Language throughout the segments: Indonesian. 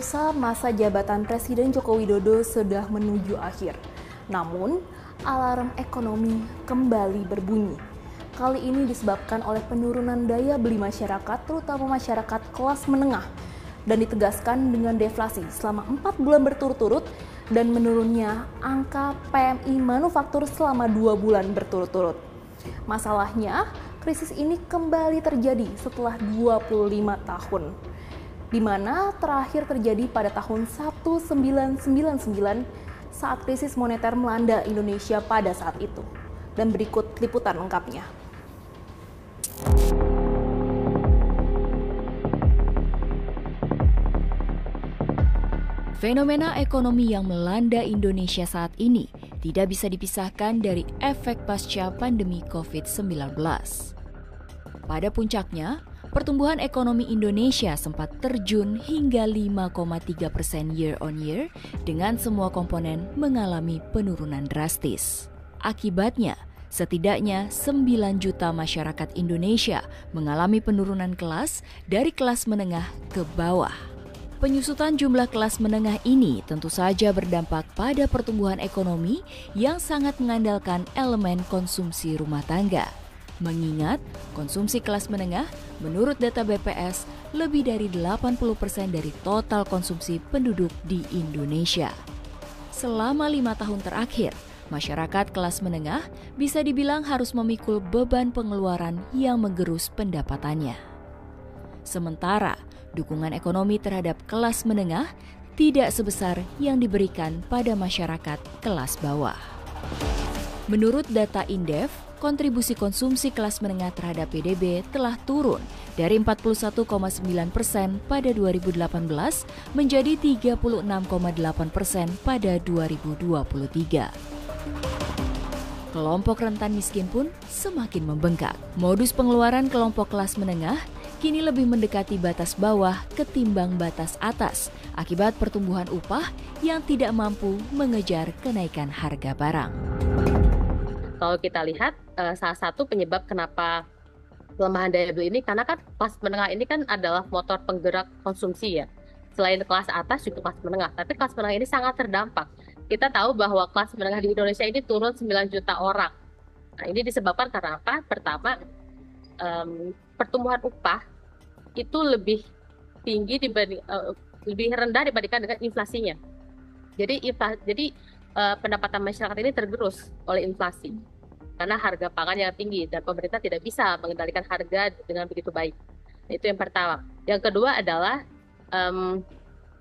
Pemirsa, masa jabatan Presiden Joko Widodo sudah menuju akhir. Namun, alarm ekonomi kembali berbunyi. Kali ini disebabkan oleh penurunan daya beli masyarakat, terutama masyarakat kelas menengah, dan ditegaskan dengan deflasi selama 4 bulan berturut-turut dan menurunnya angka PMI manufaktur selama 2 bulan berturut-turut. Masalahnya, krisis ini kembali terjadi setelah 25 tahun. Di mana terakhir terjadi pada tahun 1999 saat krisis moneter melanda Indonesia pada saat itu. Dan berikut liputan lengkapnya. Fenomena ekonomi yang melanda Indonesia saat ini tidak bisa dipisahkan dari efek pasca pandemi COVID-19. Pada puncaknya, pertumbuhan ekonomi Indonesia sempat terjun hingga 5,3% year on year dengan semua komponen mengalami penurunan drastis. Akibatnya, setidaknya 9 juta masyarakat Indonesia mengalami penurunan kelas dari kelas menengah ke bawah. Penyusutan jumlah kelas menengah ini tentu saja berdampak pada pertumbuhan ekonomi yang sangat mengandalkan elemen konsumsi rumah tangga. Mengingat konsumsi kelas menengah menurut data BPS lebih dari 80% dari total konsumsi penduduk di Indonesia. Selama 5 tahun terakhir, masyarakat kelas menengah bisa dibilang harus memikul beban pengeluaran yang menggerus pendapatannya. Sementara, dukungan ekonomi terhadap kelas menengah tidak sebesar yang diberikan pada masyarakat kelas bawah. Menurut data Indef, kontribusi konsumsi kelas menengah terhadap PDB telah turun dari 41,9% pada 2018 menjadi 36,8% pada 2023. Kelompok rentan miskin pun semakin membengkak. Modus pengeluaran kelompok kelas menengah kini lebih mendekati batas bawah ketimbang batas atas akibat pertumbuhan upah yang tidak mampu mengejar kenaikan harga barang. Kalau kita lihat salah satu penyebab kenapa pelemahan daya beli ini karena kan kelas menengah ini kan adalah motor penggerak konsumsi ya. Selain kelas atas juga kelas menengah, tapi kelas menengah ini sangat terdampak. Kita tahu bahwa kelas menengah di Indonesia ini turun 9 juta orang. Nah, ini disebabkan karena apa? Pertama, pertumbuhan upah itu lebih tinggi lebih rendah dibandingkan dengan inflasinya. Jadi pendapatan masyarakat ini tergerus oleh inflasi karena harga pangan yang tinggi dan pemerintah tidak bisa mengendalikan harga dengan begitu baik. Itu yang pertama. Yang kedua adalah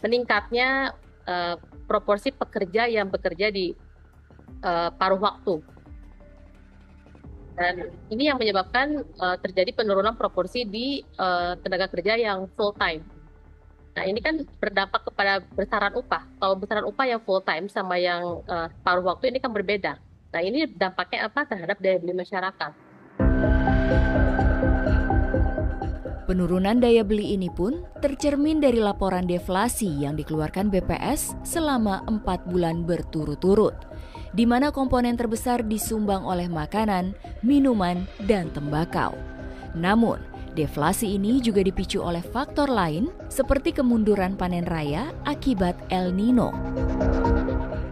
meningkatnya proporsi pekerja yang bekerja di paruh waktu. Dan ini yang menyebabkan terjadi penurunan proporsi di tenaga kerja yang full time. Nah, ini kan berdampak kepada besaran upah. Kalau besaran upah yang full time sama yang paruh waktu ini kan berbeda. Nah, ini dampaknya apa terhadap daya beli masyarakat? Penurunan daya beli ini pun tercermin dari laporan deflasi yang dikeluarkan BPS selama 4 bulan berturut-turut, di mana komponen terbesar disumbang oleh makanan, minuman, dan tembakau. Namun, deflasi ini juga dipicu oleh faktor lain seperti kemunduran panen raya akibat El Nino.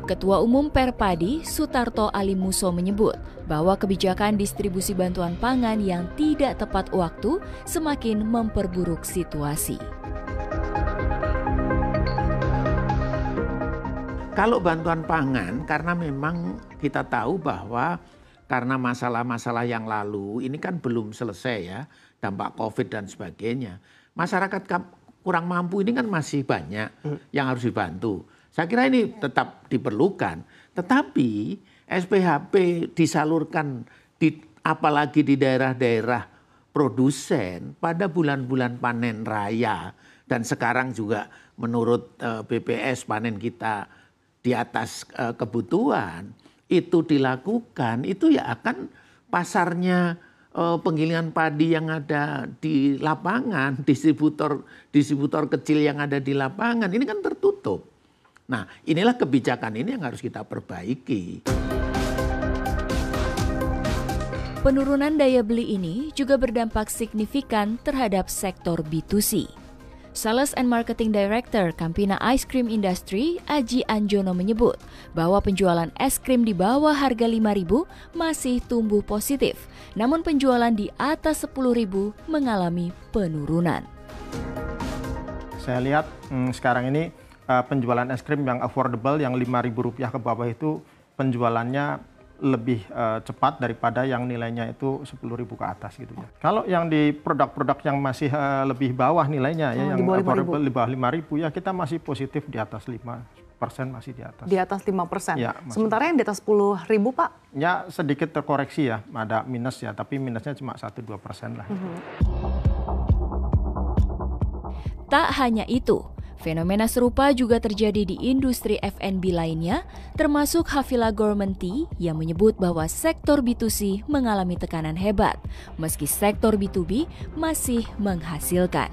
Ketua Umum Perpadi, Sutarto Alimuso menyebut bahwa kebijakan distribusi bantuan pangan yang tidak tepat waktu semakin memperburuk situasi. Kalau bantuan pangan, karena memang kita tahu bahwa karena masalah-masalah yang lalu ini kan belum selesai ya, dampak COVID dan sebagainya. Masyarakat kurang mampu ini kan masih banyak yang harus dibantu. Saya kira ini tetap diperlukan, tetapi SPHP disalurkan apalagi di daerah-daerah produsen pada bulan-bulan panen raya dan sekarang juga menurut BPS panen kita di atas kebutuhan itu dilakukan, itu ya akan pasarnya penggilingan padi yang ada di lapangan, distributor kecil yang ada di lapangan ini kan tertutup. Nah, inilah kebijakan ini yang harus kita perbaiki. Penurunan daya beli ini juga berdampak signifikan terhadap sektor B2C. Sales and Marketing Director Campina Ice Cream Industry, Aji Anjono menyebut bahwa penjualan es krim di bawah harga Rp5.000 masih tumbuh positif, namun penjualan di atas Rp10.000 mengalami penurunan. Saya lihat sekarang ini penjualan es krim yang affordable, yang Rp5.000 ke bawah itu penjualannya lebih cepat daripada yang nilainya itu Rp10.000 ke atas gitu ya. Kalau yang di produk-produk yang masih lebih bawah nilainya ya, yang affordable di bawah Rp5.000 ya, kita masih positif di atas 5%, masih di atas. Di atas 5%? Ya, sementara yang di atas Rp10.000 Pak? Ya sedikit terkoreksi ya, ada minus ya, tapi minusnya cuma 1-2% lah. Tak hanya itu, fenomena serupa juga terjadi di industri F&B lainnya, termasuk Havila Gourmet Tea yang menyebut bahwa sektor B2C mengalami tekanan hebat, meski sektor B2B masih menghasilkan.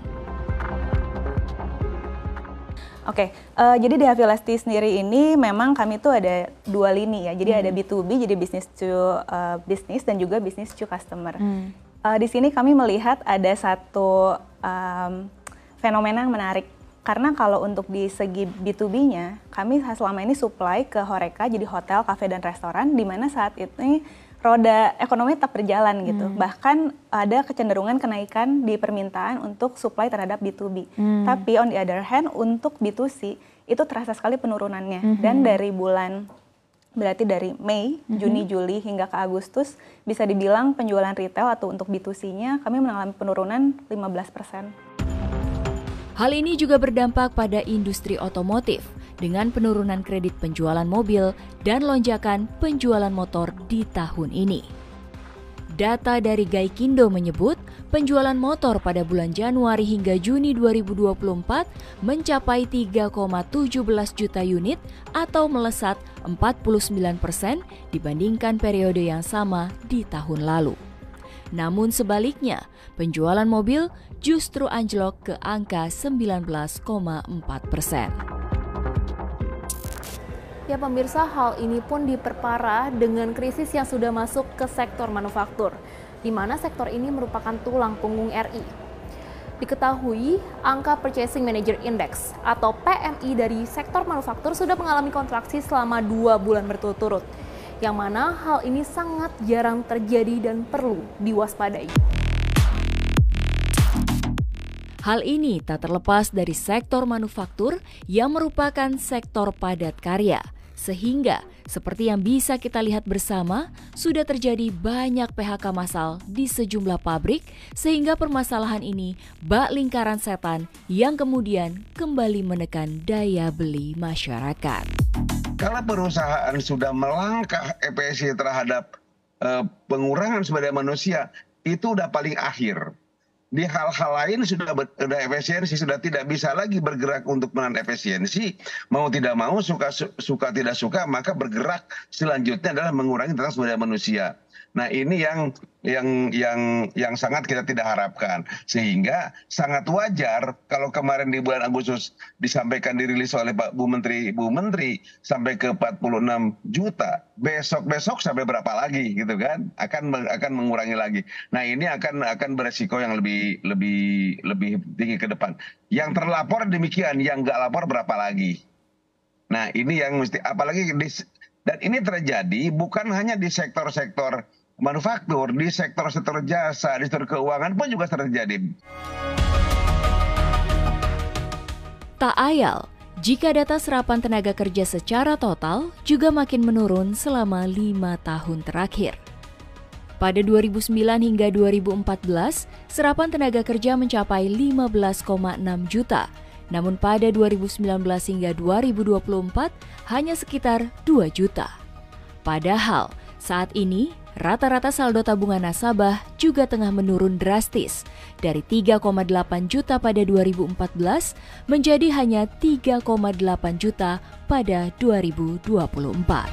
Oke, jadi di Havila Tea sendiri ini memang kami tuh ada 2 lini ya. Jadi ada B2B, jadi business to business, dan juga business to customer. Di sini kami melihat ada satu fenomena yang menarik. Karena kalau untuk di segi B2B-nya, kami selama ini supply ke HoReCa, jadi hotel, kafe, dan restoran, di mana saat ini roda ekonomi tetap berjalan gitu. Bahkan ada kecenderungan kenaikan di permintaan untuk supply terhadap B2B. Tapi on the other hand, untuk B2C, itu terasa sekali penurunannya. Dan dari berarti dari Mei, Juni, Juli, hingga ke Agustus, bisa dibilang penjualan retail atau untuk B2C-nya, kami mengalami penurunan 15%. Hal ini juga berdampak pada industri otomotif dengan penurunan kredit penjualan mobil dan lonjakan penjualan motor di tahun ini. Data dari Gaikindo menyebut penjualan motor pada bulan Januari hingga Juni 2024 mencapai 3,17 juta unit atau melesat 49% dibandingkan periode yang sama di tahun lalu. Namun sebaliknya, penjualan mobil justru anjlok ke angka 19,4%. Ya pemirsa, hal ini pun diperparah dengan krisis yang sudah masuk ke sektor manufaktur, di mana sektor ini merupakan tulang punggung RI. Diketahui, angka Purchasing Manager Index atau PMI dari sektor manufaktur sudah mengalami kontraksi selama 2 bulan berturut-turut, yang mana hal ini sangat jarang terjadi dan perlu diwaspadai. Hal ini tak terlepas dari sektor manufaktur yang merupakan sektor padat karya, sehingga seperti yang bisa kita lihat bersama, sudah terjadi banyak PHK massal di sejumlah pabrik, sehingga permasalahan ini bak lingkaran setan yang kemudian kembali menekan daya beli masyarakat. Kalau perusahaan sudah melangkah efisiensi terhadap pengurangan sumber daya manusia, itu udah paling akhir. Di hal-hal lain sudah efisiensi, sudah tidak bisa lagi bergerak untuk menahan efisiensi. Mau tidak mau, suka tidak suka, maka bergerak selanjutnya adalah mengurangi tentang sumber daya manusia. Nah ini yang sangat kita tidak harapkan, sehingga sangat wajar kalau kemarin di bulan Agustus disampaikan dirilis oleh Pak Bu Menteri sampai ke 46 juta, besok sampai berapa lagi gitu kan, akan mengurangi lagi. Nah ini akan beresiko yang lebih tinggi ke depan. Yang terlapor demikian, yang nggak lapor berapa lagi. Nah ini yang mesti, apalagi dan ini terjadi bukan hanya di sektor-sektor manufaktur, di sektor-sektor jasa, di sektor keuangan pun juga terjadi. Tak ayal, jika data serapan tenaga kerja secara total juga makin menurun selama 5 tahun terakhir. Pada 2009 hingga 2014, serapan tenaga kerja mencapai 15,6 juta. Namun pada 2019 hingga 2024 hanya sekitar 2 juta. Padahal saat ini rata-rata saldo tabungan nasabah juga tengah menurun drastis dari 3,8 juta pada 2014 menjadi hanya 3,8 juta pada 2024.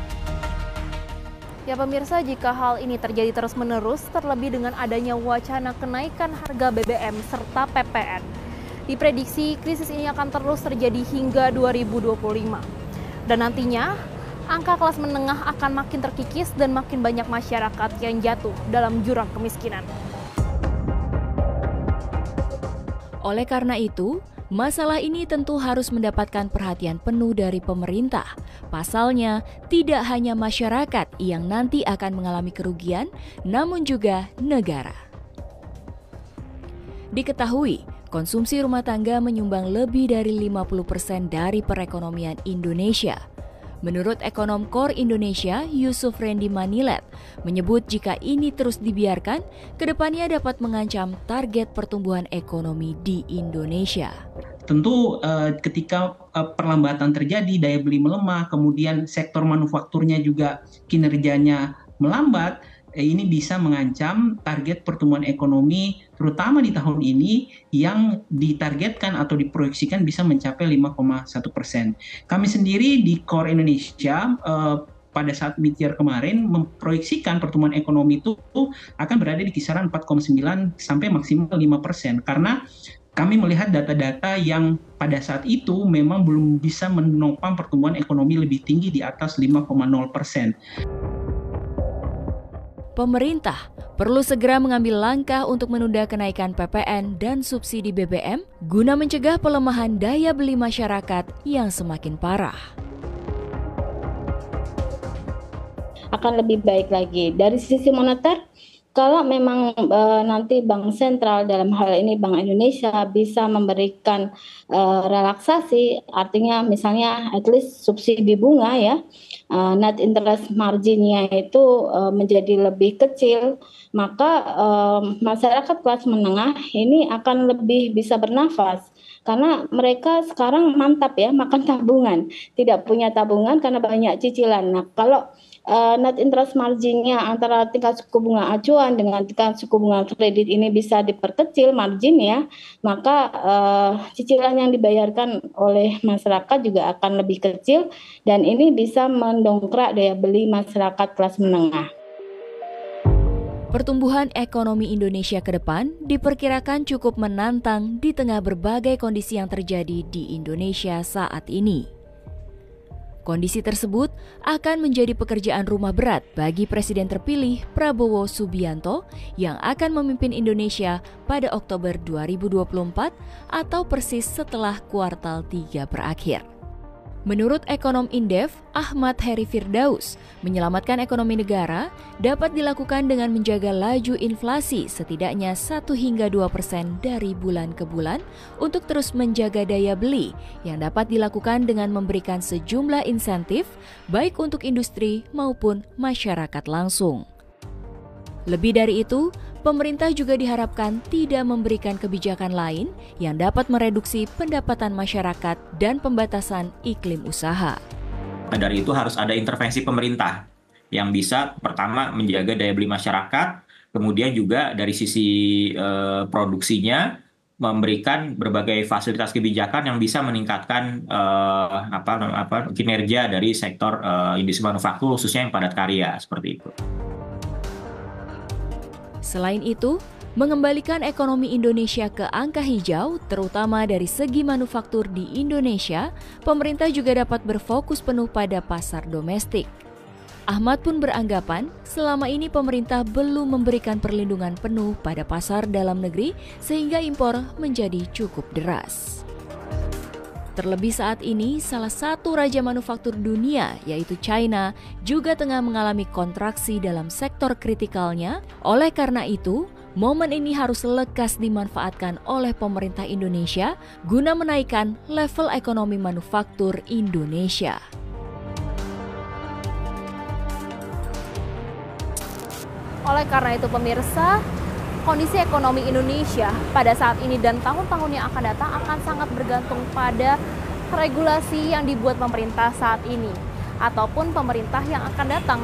Ya pemirsa, jika hal ini terjadi terus-menerus, terlebih dengan adanya wacana kenaikan harga BBM serta PPN, diprediksi krisis ini akan terus terjadi hingga 2025. Dan nantinya, angka kelas menengah akan makin terkikis dan makin banyak masyarakat yang jatuh dalam jurang kemiskinan. Oleh karena itu, Masalah ini tentu harus mendapatkan perhatian penuh dari pemerintah. Pasalnya, tidak hanya masyarakat yang nanti akan mengalami kerugian, namun juga negara. Diketahui, konsumsi rumah tangga menyumbang lebih dari 50% dari perekonomian Indonesia. Menurut ekonom KOR Indonesia, Yusuf Randy Manilet, menyebut jika ini terus dibiarkan, kedepannya dapat mengancam target pertumbuhan ekonomi di Indonesia. Tentu ketika perlambatan terjadi, daya beli melemah, kemudian sektor manufakturnya juga kinerjanya melambat, ini bisa mengancam target pertumbuhan ekonomi terutama di tahun ini yang ditargetkan atau diproyeksikan bisa mencapai 5,1%. Kami sendiri di KOR Indonesia pada saat mid-year kemarin memproyeksikan pertumbuhan ekonomi itu akan berada di kisaran 4,9 sampai maksimal 5%, karena kami melihat data-data yang pada saat itu memang belum bisa menopang pertumbuhan ekonomi lebih tinggi di atas 5,0%. Pemerintah perlu segera mengambil langkah untuk menunda kenaikan PPN dan subsidi BBM guna mencegah pelemahan daya beli masyarakat yang semakin parah. Akan lebih baik lagi. Dari sisi moneter, kalau memang nanti Bank Sentral, dalam hal ini Bank Indonesia, bisa memberikan relaksasi, artinya misalnya at least subsidi bunga ya, net interest marginnya itu menjadi lebih kecil, maka masyarakat kelas menengah ini akan lebih bisa bernafas. Karena mereka sekarang mantap ya, makan tabungan, tidak punya tabungan karena banyak cicilan. Nah, kalau net interest marginnya antara tingkat suku bunga acuan dengan tingkat suku bunga kredit ini bisa diperkecil marginnya, maka cicilan yang dibayarkan oleh masyarakat juga akan lebih kecil dan ini bisa mendongkrak daya beli masyarakat kelas menengah. Pertumbuhan ekonomi Indonesia ke depan diperkirakan cukup menantang di tengah berbagai kondisi yang terjadi di Indonesia saat ini. Kondisi tersebut akan menjadi pekerjaan rumah berat bagi Presiden terpilih Prabowo Subianto yang akan memimpin Indonesia pada Oktober 2024 atau persis setelah kuartal 3 berakhir. Menurut ekonom Indef, Ahmad Heri Firdaus, menyelamatkan ekonomi negara dapat dilakukan dengan menjaga laju inflasi setidaknya 1 hingga 2% dari bulan ke bulan untuk terus menjaga daya beli yang dapat dilakukan dengan memberikan sejumlah insentif baik untuk industri maupun masyarakat langsung. Lebih dari itu, pemerintah juga diharapkan tidak memberikan kebijakan lain yang dapat mereduksi pendapatan masyarakat dan pembatasan iklim usaha. Dari itu harus ada intervensi pemerintah yang bisa pertama menjaga daya beli masyarakat, kemudian juga dari sisi produksinya memberikan berbagai fasilitas kebijakan yang bisa meningkatkan kinerja dari sektor industri manufaktur khususnya yang padat karya seperti itu. Selain itu, mengembalikan ekonomi Indonesia ke angka hijau, terutama dari segi manufaktur di Indonesia, pemerintah juga dapat berfokus penuh pada pasar domestik. Ahmad pun beranggapan, selama ini pemerintah belum memberikan perlindungan penuh pada pasar dalam negeri sehingga impor menjadi cukup deras. Terlebih saat ini, salah satu raja manufaktur dunia, yaitu China, juga tengah mengalami kontraksi dalam sektor kritikalnya. Oleh karena itu, momen ini harus lekas dimanfaatkan oleh pemerintah Indonesia guna menaikkan level ekonomi manufaktur Indonesia. Oleh karena itu pemirsa, kondisi ekonomi Indonesia pada saat ini dan tahun-tahun yang akan datang akan sangat bergantung pada regulasi yang dibuat pemerintah saat ini ataupun pemerintah yang akan datang.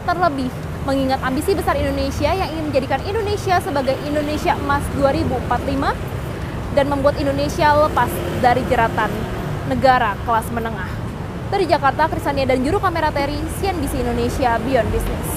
Terlebih mengingat ambisi besar Indonesia yang ingin menjadikan Indonesia sebagai Indonesia Emas 2045 dan membuat Indonesia lepas dari jeratan negara kelas menengah. Dari Jakarta, Krisania dan juru kamera Terry, CNBC Indonesia Beyond Business.